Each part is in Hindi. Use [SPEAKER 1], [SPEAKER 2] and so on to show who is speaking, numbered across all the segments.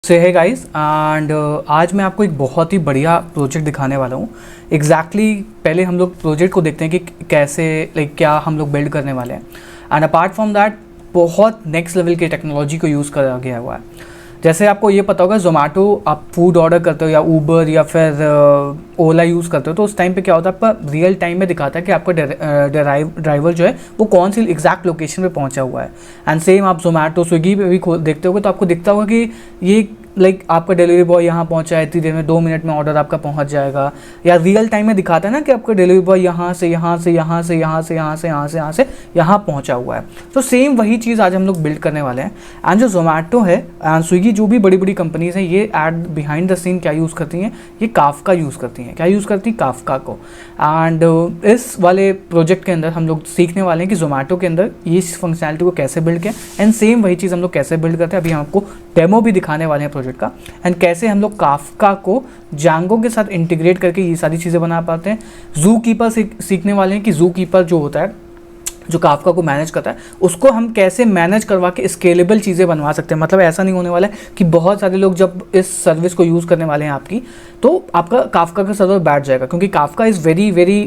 [SPEAKER 1] से है गाइस एंड आज मैं आपको एक बहुत ही बढ़िया प्रोजेक्ट दिखाने वाला हूँ। पहले हम लोग प्रोजेक्ट को देखते हैं कि कैसे क्या हम लोग बिल्ड करने वाले हैं। एंड अपार्ट फ्रॉम दैट बहुत नेक्स्ट लेवल की टेक्नोलॉजी को यूज़ करा गया हुआ है। जैसे आपको ये पता होगा, जोमेटो आप फूड ऑर्डर करते हो या ऊबर या फिर ओला यूज़ करते हो, तो उस टाइम पे क्या होता है, आपका रियल टाइम में दिखाता है कि आपका ड्राइवर जो है वो कौन सी एग्जैक्ट लोकेशन पे पहुंचा हुआ है। एंड सेम आप जोमेटो स्विगी पे भी देखते होगे तो आपको दिखता होगा कि ये आपका डिलीवरी बॉय यहाँ पहुँचा है, इतनी देर में 2 मिनट में ऑर्डर आपका पहुँच जाएगा। या रियल टाइम में दिखाता है ना कि आपका डिलीवरी बॉय यहाँ से यहाँ से यहाँ से यहाँ से यहाँ से यहाँ से यहाँ से यहाँ पहुँचा हुआ है। तो सेम वही चीज़ आज हम लोग बिल्ड करने वाले हैं। एंड जो जोमेटो है एंड स्विगी, जो भी बड़ी बड़ी कंपनीज हैं, ये एट बिहाइंड द सीन क्या यूज़ करती हैं, ये काफका यूज़ करती हैं। क्या यूज़ करती हैं? काफका को। एंड इस वाले प्रोजेक्ट के अंदर हम लोग सीखने वाले हैं कि जोमेटो के अंदर ये फंक्शनैलिटी को कैसे बिल्ड किया। एंड सेम वही चीज़ हम लोग कैसे बिल्ड करते हैं, अभी हम आपको डेमो भी दिखाने वाले हैं प्रोजेक्ट का। एंड कैसे हम लोग काफका को जांगो के साथ इंटीग्रेट करके ये सारी चीज़ें बना पाते हैं। जू कीपर सीखने वाले हैं कि जू कीपर जो होता है, जो काफका को मैनेज करता है, उसको हम कैसे मैनेज करवा के स्केलेबल चीज़ें बनवा सकते हैं। मतलब ऐसा नहीं होने वाला है कि बहुत सारे लोग जब इस सर्विस को यूज़ करने वाले हैं आपकी, तो आपका काफका का सर्वर बैठ जाएगा, क्योंकि काफका इज़ वेरी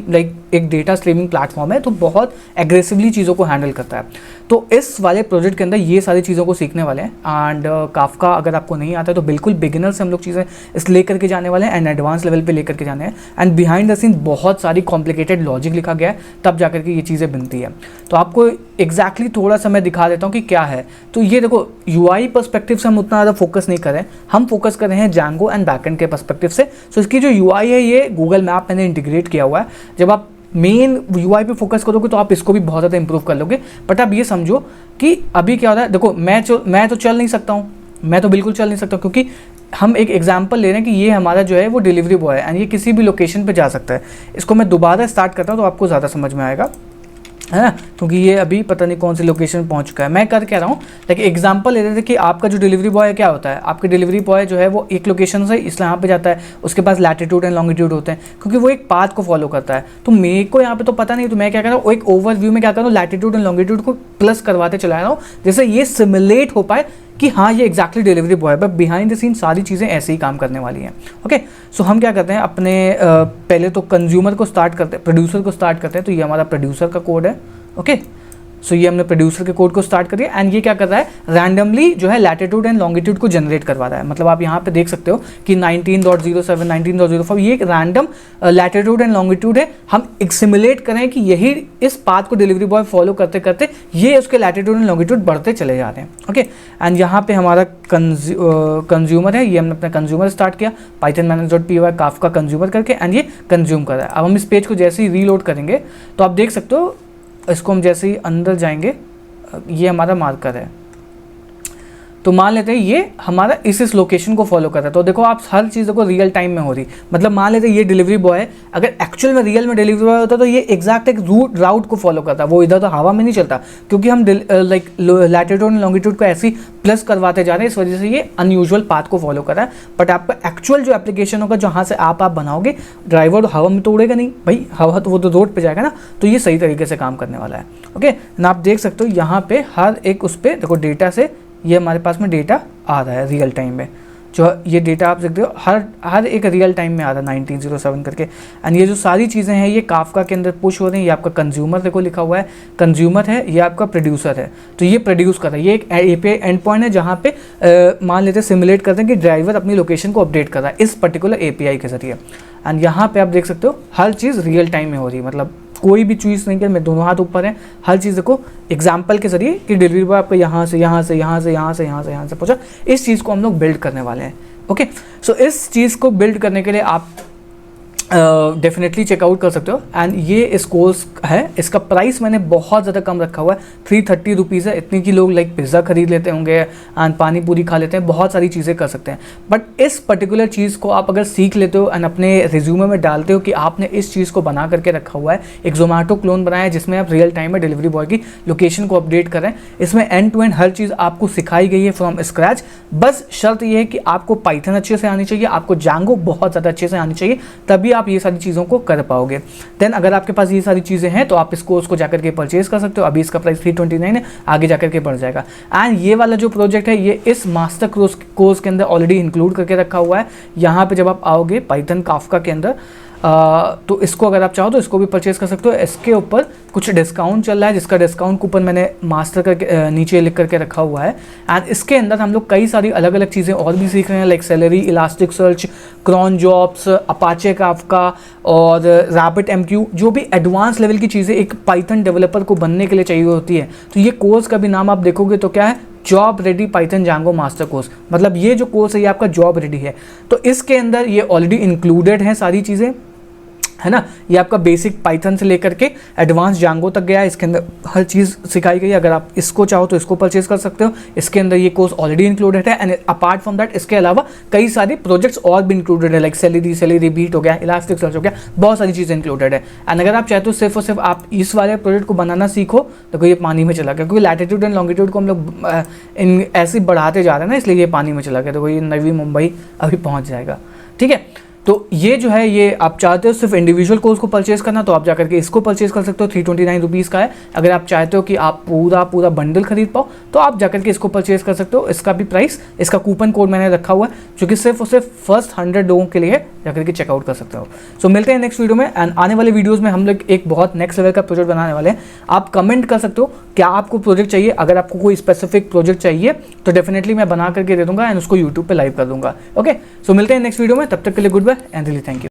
[SPEAKER 1] एक डेटा स्ट्रीमिंग प्लेटफॉर्म है, तो बहुत एग्रेसिवली चीज़ों को हैंडल करता है। तो इस वाले प्रोजेक्ट के अंदर ये सारी चीज़ों को सीखने वाले हैं। एंड काफका अगर आपको नहीं आता है तो बिल्कुल बिगिनर से हम लोग चीज़ें इस लेकर के जाने वाले हैं एंड एडवांस लेवल पे लेकर के जाने हैं। एंड बिहाइंड द सीन बहुत सारी कॉम्प्लिकेटेड लॉजिक लिखा गया है, तब जाकर के ये चीज़ें बनती है। तो आपको एग्जैक्टली थोड़ा सा मैं दिखा देता हूँ कि क्या है। तो ये देखो, यूआई पर्सपेक्टिव से हम उतना ज़्यादा फोकस नहीं कर रहे हैं, हम फोकस कर रहे हैं जांगो एंड बैकएंड के पर्सपेक्टिव से। सो इसकी जो यूआई है, ये गूगल मैप मैंने इंटीग्रेट किया हुआ है। जब आप मेन यूआई पे फोकस करोगे तो आप इसको भी बहुत ज़्यादा इंप्रूव कर लोगे। बट आप ये समझो कि अभी क्या हो रहा है। देखो, मैं तो चल नहीं सकता हूँ, मैं तो बिल्कुल चल नहीं सकता, क्योंकि हम एक एग्जांपल ले रहे हैं कि ये हमारा जो है वो डिलीवरी बॉय है एंड ये किसी भी लोकेशन पे जा सकता है। इसको मैं दोबारा स्टार्ट करता हूँ तो आपको ज़्यादा समझ में आएगा, है ना, क्योंकि ये अभी पता नहीं कौन सी लोकेशन पहुंच चुका है। मैं कर क्या रहा हूँ, लेकिन एग्जांपल ले रहे थे कि आपका जो डिलीवरी बॉय क्या होता है, आपके डिलीवरी बॉय जो है वो एक लोकेशन से इसलिए यहाँ पे जाता है, उसके पास लैटिट्यूड एंड लॉन्गिट्यूड होते हैं, क्योंकि वो एक पाथ को फॉलो करता है। तो मेरे को यहाँ पे तो पता नहीं, तो मैं क्या कर रहा हूँ, एक ओवरव्यू में क्या कर रहा हूँ, लैटिट्यूड एंड लॉन्गिट्यूड को प्लस करवाते चला रहा हूँ, जैसे ये सिमुलेट हो पाए कि हाँ ये एग्जैक्टली डिलीवरी बॉय है। बट बिहाइंड द सीन सारी चीज़ें ऐसे ही काम करने वाली हैं। ओके, सो हम क्या करते हैं, अपने पहले तो कंज्यूमर को स्टार्ट करते हैं, प्रोड्यूसर को स्टार्ट करते हैं। तो ये हमारा प्रोड्यूसर का कोड है। ओके, सो ये हमने प्रोड्यूसर के कोड को स्टार्ट कर दिया एंड ये क्या कर रहा है, रैंडमली जो है लैटिट्यूड एंड लॉन्गिट्यूड को जनरेट करवा रहा है। मतलब आप यहाँ पे देख सकते हो कि 19.07 19.05 ये एक रैंडम लैटिट्यूड एंड लॉन्गिट्यूड है। हम एक सिमुलेट करें कि यही इस पाथ को डिलीवरी बॉय फॉलो करते करते ये उसके लैटिट्यूड एंड लॉन्गिट्यूड बढ़ते चले जा रहे हैं। ओके, एंड यहाँ पे हमारा कंज्यूमर है, ये हमने अपना कंज्यूमर स्टार्ट किया, पाइथन manage.py काफका कंज्यूमर करके, एंड ये कंज्यूम कर रहा है। अब हम इस पेज को जैसे ही रीलोड करेंगे तो आप देख सकते हो, इसको हम जैसे ही अंदर जाएंगे, ये हमारा मार्कर है। तो मान लेते हैं ये हमारा इस लोकेशन को फॉलो करता है। तो देखो, आप हर चीज़ को रियल टाइम में हो रही, मतलब मान लेते हैं ये डिलीवरी बॉय है, अगर एक्चुअल में रियल में डिलीवरी बॉय होता तो ये एग्जैक्ट एक राउट को फॉलो करता, वो इधर तो हवा में नहीं चलता, क्योंकि हम लैटिट्यूड एंड लॉन्गिट्यूड को ऐसी प्लस करवाते जा रहे हैं, इस वजह से ये अनयूजुअल पाथ को फॉलो कर रहा है। बट आपका एक्चुअल जो एप्लीकेशन होगा, जहाँ से आप बनाओगे, ड्राइवर तो हवा में तो उड़ेगा नहीं भाई, हवा तो वो तो रोड पे जाएगा ना, तो ये सही तरीके से काम करने वाला है। ओके, ना आप देख सकते हो यहाँ पे हर एक उस पर देखो, डेटा से ये हमारे पास में डेटा आ रहा है रियल टाइम में। जो ये डेटा आप देखते हो हर एक रियल टाइम में आ रहा है 1907 करके। एंड ये जो सारी चीज़ें हैं ये काफका के अंदर पुश हो रही हैं। ये आपका कंज्यूमर देखो लिखा हुआ है, कंज्यूमर है, ये आपका प्रोड्यूसर है, तो ये प्रोड्यूस कर रहा है। ये एक एपीआई एंड पॉइंट है जहाँ पे मान लेते हैं सिमुलेट करते हैं कि ड्राइवर अपनी लोकेशन को अपडेट कर रहा है इस पर्टिकुलर एपीआई के जरिए। एंड यहाँ पे आप देख सकते हो हर चीज़ रियल टाइम में हो रही है, मतलब कोई भी चीज़ नहीं कर, मैं दोनों हाथ ऊपर हैं, हर चीज़ को एग्जाम्पल के जरिए कि डिलीवरी बॉय आपको यहाँ से यहाँ से यहाँ से यहाँ से यहाँ से यहाँ से पहुँचा, इस चीज़ को हम लोग बिल्ड करने वाले हैं। ओके, सो इस चीज़ को बिल्ड करने के लिए आप डेफिनेटली चेकआउट कर सकते हो। एंड ये इस कोर्स है, इसका प्राइस मैंने बहुत ज़्यादा कम रखा हुआ है, 330 रुपीज़ है। इतनी की लोग पिज़्ज़ा खरीद लेते होंगे एंड पानी पूरी खा लेते हैं, बहुत सारी चीज़ें कर सकते हैं। बट इस पर्टिकुलर चीज़ को आप अगर सीख लेते हो एंड अपने रिज्यूमे में डालते हो कि आपने इस चीज़ को बना करके रखा हुआ है, एक जोमेटो क्लोन बनाया है जिसमें आप रियल टाइम में डिलीवरी बॉय की लोकेशन को अपडेट करें, इसमें एंड टू एंड हर चीज़ आपको सिखाई गई है फ्रॉम स्क्रैच। बस शर्त यह है कि आपको पाइथन अच्छे से आनी चाहिए, आपको जांगो बहुत ज़्यादा अच्छे से आनी चाहिए, तभी आप ये सारी चीज़ों को कर पाओगे। देन अगर आपके पास ये सारी चीज़ें हैं तो आप इस कोर्स को जाकर के परचेज कर सकते हो। अभी इसका प्राइस 329 है, आगे जाकर के बढ़ जाएगा। एंड ये वाला जो प्रोजेक्ट है ये इस मास्टर कोर्स के अंदर ऑलरेडी इंक्लूड करके रखा हुआ है। यहाँ पे जब आप आओगे पाइथन काफका के अंदर तो इसको अगर आप चाहो तो इसको भी परचेज कर सकते हो। इसके ऊपर कुछ डिस्काउंट चल रहा है, जिसका डिस्काउंट कूपन मैंने मास्टर करके नीचे लिख करके रखा हुआ है। एंड इसके अंदर हम लोग कई सारी अलग अलग चीज़ें और भी सीख रहे हैं, like Celery, Elasticsearch, cron jobs, Apache Kafka और रैपिड एमक्यू, जो भी एडवांस लेवल की चीज़ें एक पाइथन डेवलपर को बनने के लिए चाहिए होती है। तो ये कोर्स का भी नाम आप देखोगे तो क्या है, job ready python django master course. मतलब ये जो कोर्स है ये आपका जॉब रेडी है। तो इसके अंदर ये ऑलरेडी इंक्लूडेड है सारी चीज़ें, है ना। ये आपका बेसिक पाइथन से लेकर के एडवांस जांगो तक गया है, इसके अंदर हर चीज़ सिखाई गई है। अगर आप इसको चाहो तो इसको परचेज कर सकते हो, इसके अंदर ये कोर्स ऑलरेडी इंक्लूडेड है। एंड अपार्ट फ्रॉम दैट इसके अलावा कई सारे प्रोजेक्ट्स और भी इंक्लूडेड है, लाइक सेलेरी बीट हो गया, इलास्टिक सर्च हो गया, बहुत सारी चीज़ें इंक्लूडेड है। एंड अगर आप चाहते हो सिर्फ और सिर्फ आप इस वाले प्रोजेक्ट को बनाना सीखो तो ये पानी में चला गया, क्योंकि लैटिट्यूड एंड लॉन्गिट्यूड को हम लोग इन ऐसे बढ़ाते जा रहे हैं ना, इसलिए ये पानी में चला गया। तो ये नवी मुंबई अभी पहुँच जाएगा, ठीक है। तो ये जो है, ये आप चाहते हो सिर्फ इंडिविजुअल कोर्स को परचेज करना तो आप जाकर के इसको परचेज कर सकते हो, 329 रुपीज़ का है। अगर आप चाहते हो कि आप पूरा बंडल खरीद पाओ तो आप जाकर के इसको परचेज कर सकते हो। इसका भी प्राइस, इसका कूपन कोड मैंने रखा हुआ है जो कि सिर्फ और सिर्फ फर्स्ट 100 लोगों के लिए जाकर के चेकआउट कर सकते हो। सो मिलते हैं नेक्स्ट वीडियो में। एंड आने वाले वीडियोज़ में हम लोग एक बहुत नेक्स्ट लेवल का प्रोजेक्ट बनाने वाले हैं। आप कमेंट कर सकते हो क्या आपको प्रोजेक्ट चाहिए। अगर आपको कोई स्पेसिफिक प्रोजेक्ट चाहिए तो डेफिनेटली मैं बना करके दे दूंगा एंड उसको यूट्यूब पर लाइव कर दूंगा। ओके, सो मिलते हैं नेक्स्ट वीडियो में, तब तक के लिए goodbye and really thank you.